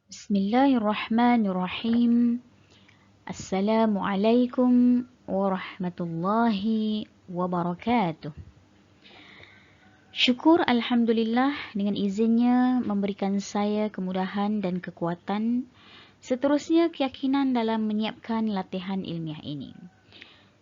Bismillahirrahmanirrahim. Assalamualaikum warahmatullahi wabarakatuh. Syukur Alhamdulillah dengan izinnya memberikan saya kemudahan dan kekuatan, seterusnya keyakinan dalam menyiapkan latihan ilmiah ini.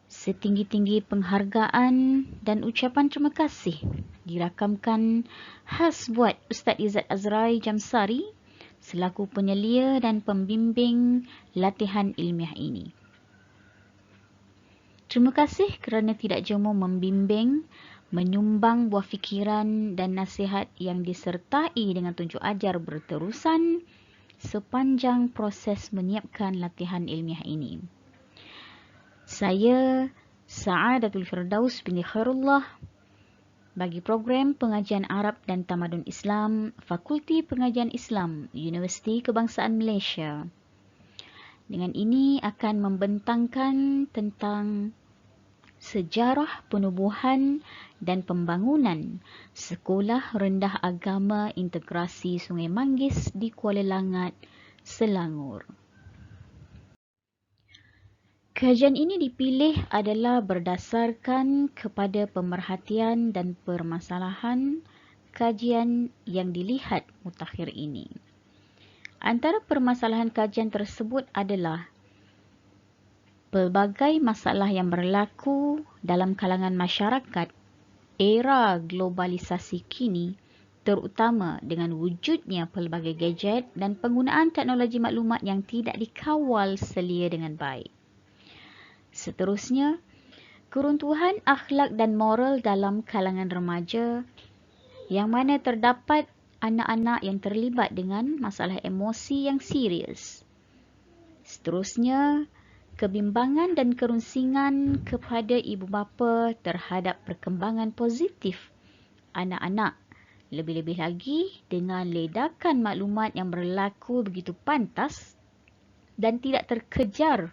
Setinggi-tinggi penghargaan dan ucapan terima kasih dirakamkan khas buat Ustaz Izzat Azrai Jamsari selaku penyelia dan pembimbing latihan ilmiah ini. Terima kasih kerana tidak jemu membimbing, menyumbang buah fikiran dan nasihat yang disertai dengan tunjuk ajar berterusan sepanjang proses menyiapkan latihan ilmiah ini. Saya Sa'adatul Firdaus binti Khairullah bagi program Pengajian Arab dan Tamadun Islam, Fakulti Pengajian Islam, Universiti Kebangsaan Malaysia. Dengan ini akan membentangkan tentang sejarah penubuhan dan pembangunan Sekolah Rendah Agama Integrasi Sungai Manggis di Kuala Langat, Selangor. Kajian ini dipilih adalah berdasarkan kepada pemerhatian dan permasalahan kajian yang dilihat mutakhir ini. Antara permasalahan kajian tersebut adalah pelbagai masalah yang berlaku dalam kalangan masyarakat era globalisasi kini, terutama dengan wujudnya pelbagai gadget dan penggunaan teknologi maklumat yang tidak dikawal selia dengan baik. Seterusnya, keruntuhan akhlak dan moral dalam kalangan remaja yang mana terdapat anak-anak yang terlibat dengan masalah emosi yang serius. Seterusnya, kebimbangan dan kerunsingan kepada ibu bapa terhadap perkembangan positif anak-anak, lebih-lebih lagi dengan ledakan maklumat yang berlaku begitu pantas dan tidak terkejar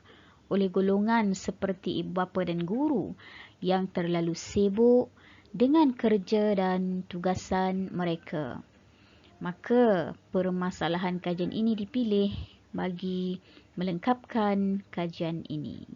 oleh golongan seperti ibu bapa dan guru yang terlalu sibuk dengan kerja dan tugasan mereka. Maka permasalahan kajian ini dipilih bagi melengkapkan kajian ini.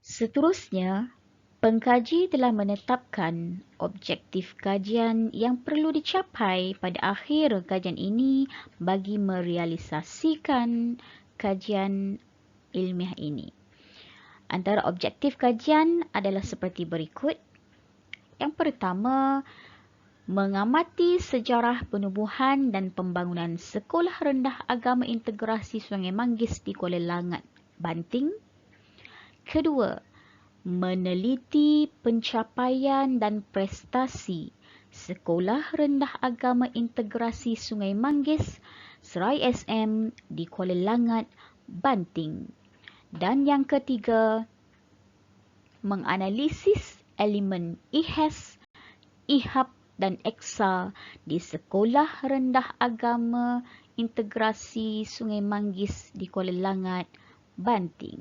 Seterusnya, pengkaji telah menetapkan objektif kajian yang perlu dicapai pada akhir kajian ini bagi merealisasikan kajian ilmiah ini. Antara objektif kajian adalah seperti berikut. Yang pertama, mengamati sejarah penubuhan dan pembangunan Sekolah Rendah Agama Integrasi Sungai Manggis di Kuala Langat, Banting. Kedua, meneliti pencapaian dan prestasi Sekolah Rendah Agama Integrasi Sungai Manggis, Serai SM di Kuala Langat, Banting. Dan yang ketiga, menganalisis elemen IHAS, IHAP dan EXA di Sekolah Rendah Agama Integrasi Sungai Manggis di Kuala Langat, Banting.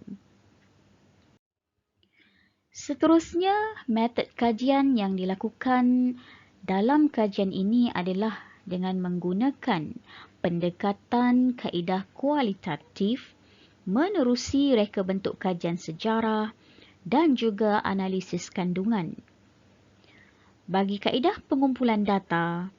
Seterusnya, metod kajian yang dilakukan dalam kajian ini adalah dengan menggunakan pendekatan kaedah kualitatif, menerusi reka bentuk kajian sejarah dan juga analisis kandungan. Bagi kaedah pengumpulan data,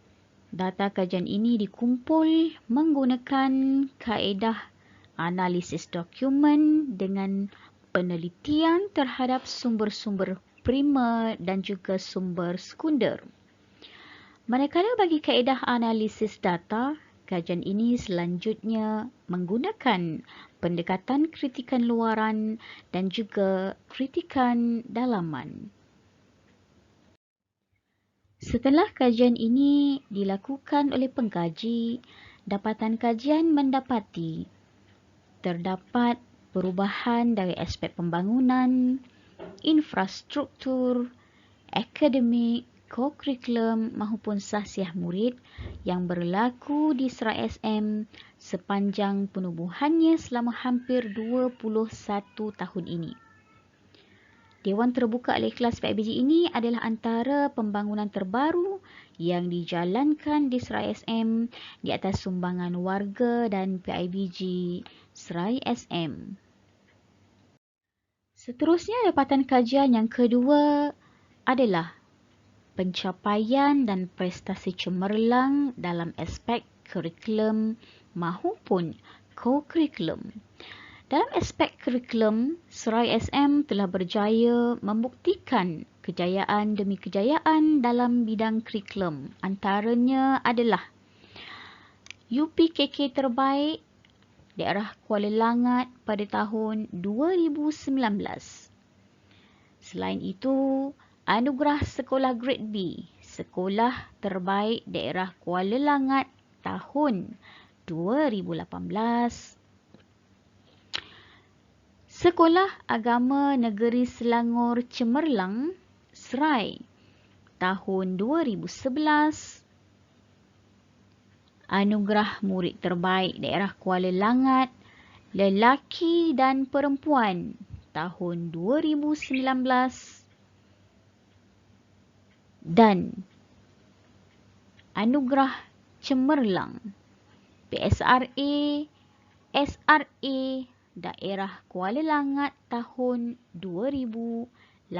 data kajian ini dikumpul menggunakan kaedah analisis dokumen dengan penelitian terhadap sumber-sumber primer dan juga sumber sekunder. Manakala bagi kaedah analisis data, kajian ini selanjutnya menggunakan pendekatan kritikan luaran dan juga kritikan dalaman. Setelah kajian ini dilakukan oleh pengkaji, dapatan kajian mendapati terdapat perubahan dari aspek pembangunan, infrastruktur, akademik, kokurikulum maupun sahsiah murid yang berlaku di Serai SM sepanjang penubuhannya selama hampir 21 tahun ini. Dewan Terbuka Al-Ikhlas PIBG ini adalah antara pembangunan terbaru yang dijalankan di Serai SM di atas sumbangan warga dan PIBG Serai SM. Seterusnya, dapatan kajian yang kedua adalah pencapaian dan prestasi cemerlang dalam aspek kurikulum maupun co-kurikulum. Dalam aspek kurikulum, Serai SM telah berjaya membuktikan kejayaan demi kejayaan dalam bidang kurikulum. Antaranya adalah UPKK terbaik daerah Kuala Langat pada tahun 2019. Selain itu, anugerah sekolah Grade B, sekolah terbaik daerah Kuala Langat tahun 2018. Sekolah Agama Negeri Selangor Cemerlang, Serai, tahun 2011. Anugerah Murid Terbaik Daerah Kuala Langat, Lelaki dan Perempuan, tahun 2019. Dan Anugerah Cemerlang, PSRA, SRA, Daerah Kuala Langat tahun 2018.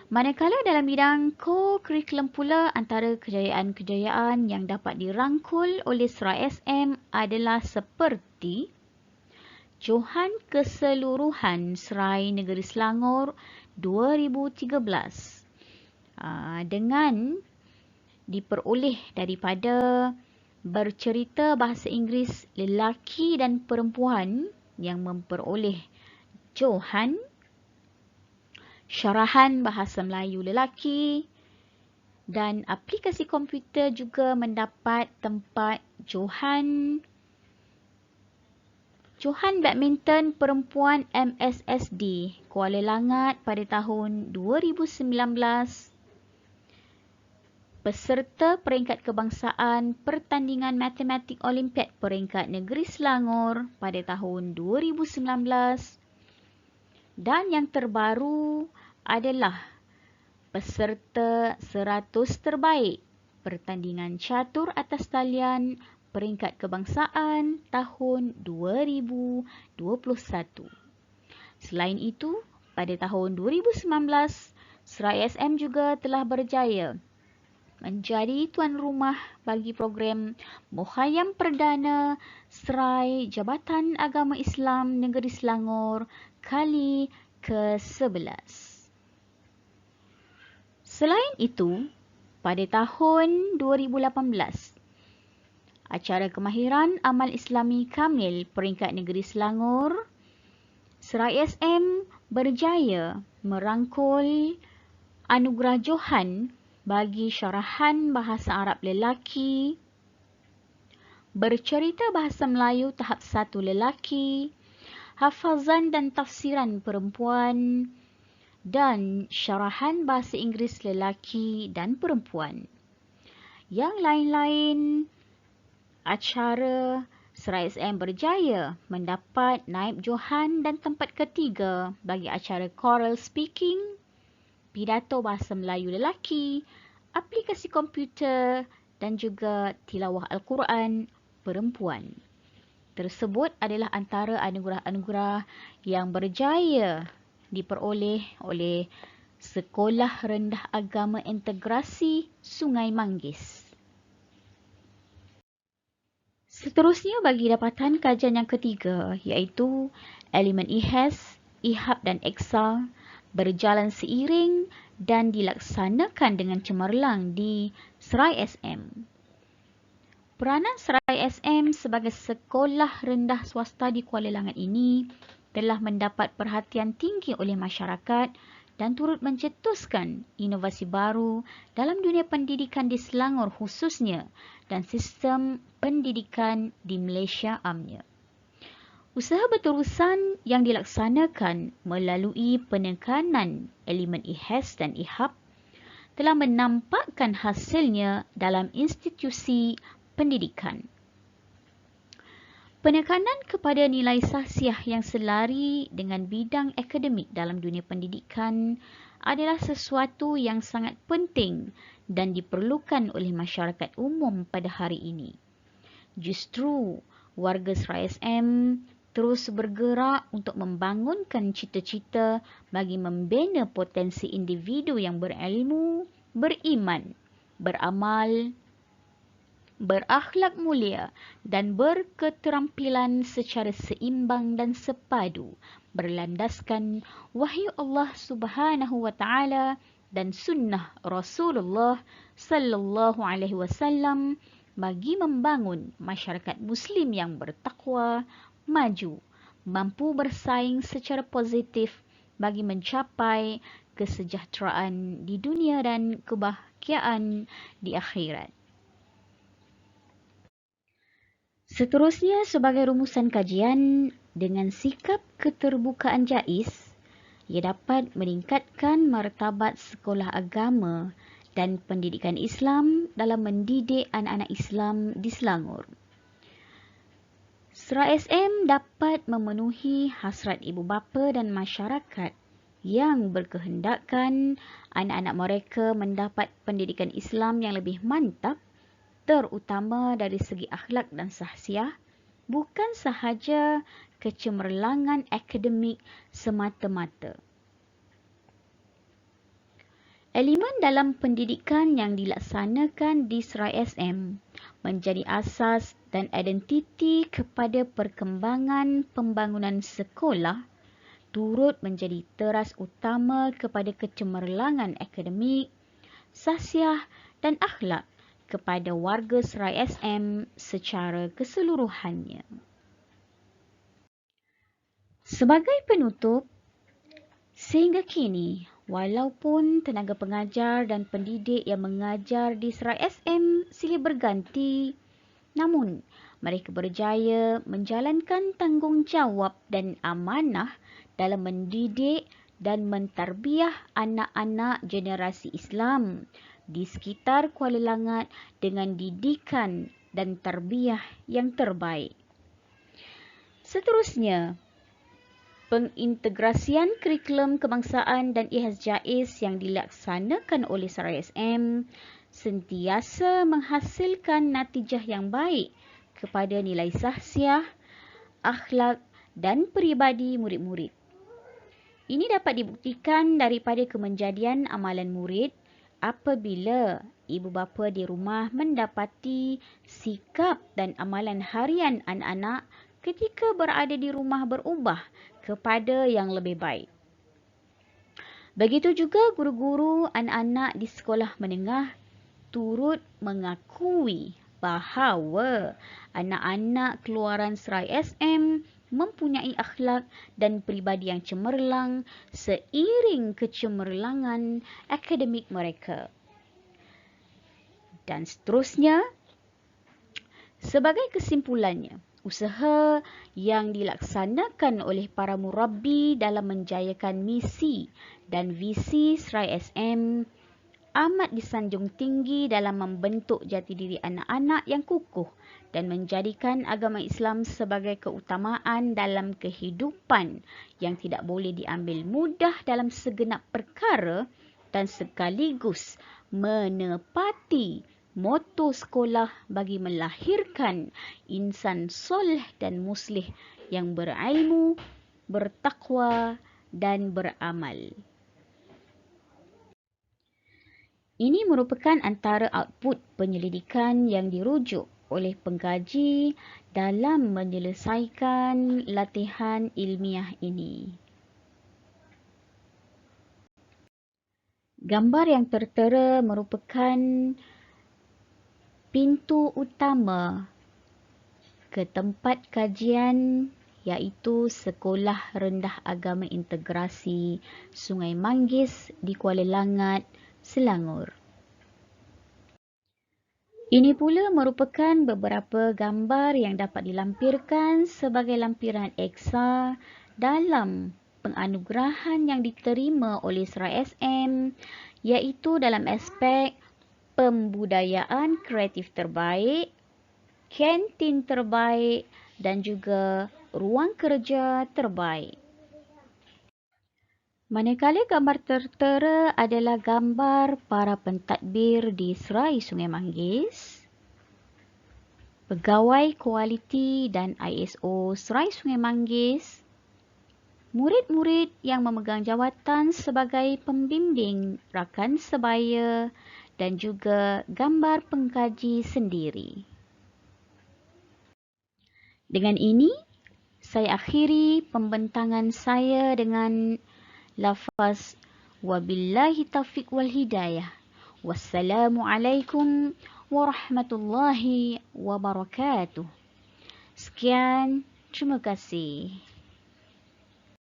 Manakala dalam bidang co-kurikulum pula, antara kejayaan-kejayaan yang dapat dirangkul oleh Serai SM adalah seperti Johan Keseluruhan Serai Negeri Selangor 2013 dengan diperoleh daripada bercerita bahasa Inggeris lelaki dan perempuan yang memperoleh Johan, syarahan bahasa Melayu lelaki, dan aplikasi komputer juga mendapat tempat Johan Badminton Perempuan MSSD Kuala Langat pada tahun 2019. Peserta peringkat kebangsaan Pertandingan Matematik Olimpiad Peringkat Negeri Selangor pada tahun 2019. Dan yang terbaru adalah peserta 100 terbaik Pertandingan Catur Atas Talian Peringkat Kebangsaan tahun 2021. Selain itu, pada tahun 2019, Serai SM juga telah berjaya menjadi tuan rumah bagi program Mukhayyam Perdana Serai Jabatan Agama Islam Negeri Selangor kali ke-11. Selain itu, pada tahun 2018, acara kemahiran amal Islami Kamil Peringkat Negeri Selangor, Serai SM berjaya merangkul anugerah Johan bagi syarahan bahasa Arab lelaki, bercerita bahasa Melayu tahap 1 lelaki, hafazan dan tafsiran perempuan, dan syarahan bahasa Inggeris lelaki dan perempuan. Yang lain-lain, acara Serai SM berjaya mendapat naib Johan dan tempat ketiga bagi acara choral speaking, pidato bahasa Melayu lelaki, aplikasi komputer dan juga tilawah Al-Quran perempuan. Tersebut adalah antara anugerah-anugerah yang berjaya diperoleh oleh Sekolah Rendah Agama Integrasi Sungai Manggis. Seterusnya bagi dapatan kajian yang ketiga, iaitu elemen IHAS, IHAP dan EXA berjalan seiring dan dilaksanakan dengan cemerlang di Serai SM. Peranan Serai SM sebagai sekolah rendah swasta di Kuala Langat ini telah mendapat perhatian tinggi oleh masyarakat dan turut mencetuskan inovasi baru dalam dunia pendidikan di Selangor khususnya dan sistem pendidikan di Malaysia amnya. Usaha berterusan yang dilaksanakan melalui penekanan elemen IHAS dan IHAP telah menampakkan hasilnya dalam institusi pendidikan. Penekanan kepada nilai sahsiah yang selari dengan bidang akademik dalam dunia pendidikan adalah sesuatu yang sangat penting dan diperlukan oleh masyarakat umum pada hari ini. Justru, warga Serai SM terus bergerak untuk membangunkan cita-cita bagi membina potensi individu yang berilmu, beriman, beramal, berakhlak mulia dan berketerampilan secara seimbang dan sepadu berlandaskan wahyu Allah Subhanahu wa taala dan sunnah Rasulullah sallallahu alaihi wasallam bagi membangun masyarakat muslim yang bertakwa, maju, mampu bersaing secara positif bagi mencapai kesejahteraan di dunia dan kebahagiaan di akhirat. Seterusnya, sebagai rumusan kajian, dengan sikap keterbukaan jais, ia dapat meningkatkan martabat sekolah agama dan pendidikan Islam dalam mendidik anak-anak Islam di Selangor. Serai SM dapat memenuhi hasrat ibu bapa dan masyarakat yang berkehendakkan anak-anak mereka mendapat pendidikan Islam yang lebih mantap, terutama dari segi akhlak dan sahsiah, bukan sahaja kecemerlangan akademik semata-mata. Elemen dalam pendidikan yang dilaksanakan di Serai SM menjadi asas dan identiti kepada perkembangan pembangunan sekolah, turut menjadi teras utama kepada kecemerlangan akademik, sahsiah dan akhlak kepada warga Serai SM secara keseluruhannya. Sebagai penutup, sehingga kini, walaupun tenaga pengajar dan pendidik yang mengajar di Serai SM silih berganti, namun mereka berjaya menjalankan tanggungjawab dan amanah dalam mendidik dan mentarbiah anak-anak generasi Islam di sekitar Kuala Langat dengan didikan dan tarbiyah yang terbaik. Seterusnya, pengintegrasian kurikulum kebangsaan dan IHAS-JAIS yang dilaksanakan oleh Serai SM sentiasa menghasilkan natijah yang baik kepada nilai sahsiah, akhlak dan peribadi murid-murid. Ini dapat dibuktikan daripada kemenjadian amalan murid apabila ibu bapa di rumah mendapati sikap dan amalan harian anak-anak ketika berada di rumah berubah kepada yang lebih baik. Begitu juga guru-guru anak-anak di sekolah menengah turut mengakui bahawa anak-anak keluaran Serai SM mempunyai akhlak dan peribadi yang cemerlang seiring kecemerlangan akademik mereka. Dan seterusnya, sebagai kesimpulannya, usaha yang dilaksanakan oleh para murabbi dalam menjayakan misi dan visi Serai SM amat disanjung tinggi dalam membentuk jati diri anak-anak yang kukuh dan menjadikan agama Islam sebagai keutamaan dalam kehidupan yang tidak boleh diambil mudah dalam segenap perkara dan sekaligus menepati moto sekolah bagi melahirkan insan soleh dan muslih yang berilmu, bertakwa dan beramal. Ini merupakan antara output penyelidikan yang dirujuk oleh pengkaji dalam menyelesaikan latihan ilmiah ini. Gambar yang tertera merupakan pintu utama ke tempat kajian iaitu Sekolah Rendah Agama Integrasi Sungai Manggis di Kuala Langat, Selangor. Ini pula merupakan beberapa gambar yang dapat dilampirkan sebagai lampiran eksa dalam penganugerahan yang diterima oleh Serai SM iaitu dalam aspek pembudayaan kreatif terbaik, kantin terbaik dan juga ruang kerja terbaik. Manakala gambar tertera adalah gambar para pentadbir di Serai Sungai Manggis, pegawai kualiti dan ISO Serai Sungai Manggis, murid-murid yang memegang jawatan sebagai pembimbing rakan sebaya dan juga gambar pengkaji sendiri. Dengan ini, saya akhiri pembentangan saya dengan lafaz wabillahi taufiq wal hidayah. Wassalamualaikum warahmatullahi wabarakatuh. Sekian, terima kasih.